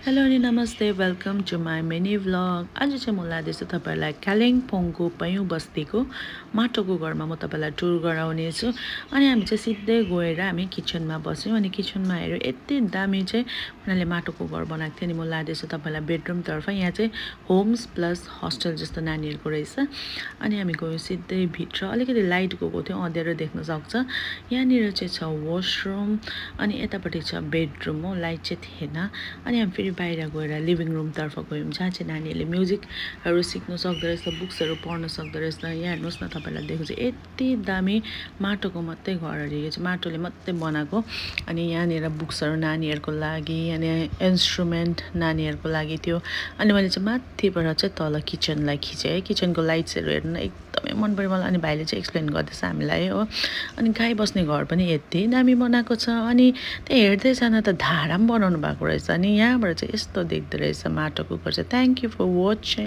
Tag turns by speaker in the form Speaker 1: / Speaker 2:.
Speaker 1: Hello Ani नमस्ते welcome to my mini vlog. आज चाहिँ म लाँदैछु तपाईहरुलाई कालिम्पोङको पैयुँ बस्तीको माटोको घरमा म तपाईलाई टुर गराउने छु। अनि हामी चाहिँ सिधै गएर हामी किचनमा बस्यौं अनि किचनमा हेर्यो यति दामी चाहिँ उनीहरुले माटोको घर बनाएको थियो। अनि म लाँदैछु तपाईलाई बेडरुम तर्फ। यहाँ चाहिँ होम्स प्लस हस्टेल जस्तो नानीहरुको रहेछ। अनि हामी गयौं सिधै भित्र। अलिकति लाइट गएको थियो अँध्यारो देख्न सक्छ। यहाँनिर चाहिँ छ वाशरुम अनि यतापटि छ बेडरुम हो, लाइट चाहिँ थिएन। अनि हामी फेरि बाहिर गएर लिभिङ रुम तर्फ गयौं जहाँ चाहिँ नानीहरुले म्युजिकहरु सिक्न सक्दो रहेछ, बुक्सहरु पढ्न सक्दो रहेछ। यहाँ हेर्नुस् न तपाईलाई देखाउँछु यति दामी माटोको मात्रै घर हरे, यो चाहिँ माटोले मात्रै बनाएको। अनि यहाँनिर बुक्सहरु नानीहरुको लागि अनि इन्स्ट्रुमेन्ट नानीहरुको लागि थियो। अनि मैले चाहिँ माथिबाट चाहिँ तल किचनलाई खिचे है। किचनको लाइट्सहरु हेर्न एकदमै मन पर्यो मलाई। अनि भाइले चाहिँ एक्सप्लेन गर्दैछ हामीलाई हो। अनि गाई बस्ने घर पनि यति दामी बनाएको छ। अनि त्यहाँ हेर्दै जान त धारा पनि बनाउनु भएको रहेछ। अनि यहाँबाट चाहिँ यस्तो देख्दो रहेछ माटोको घर चाहिँ। Thank you for watching.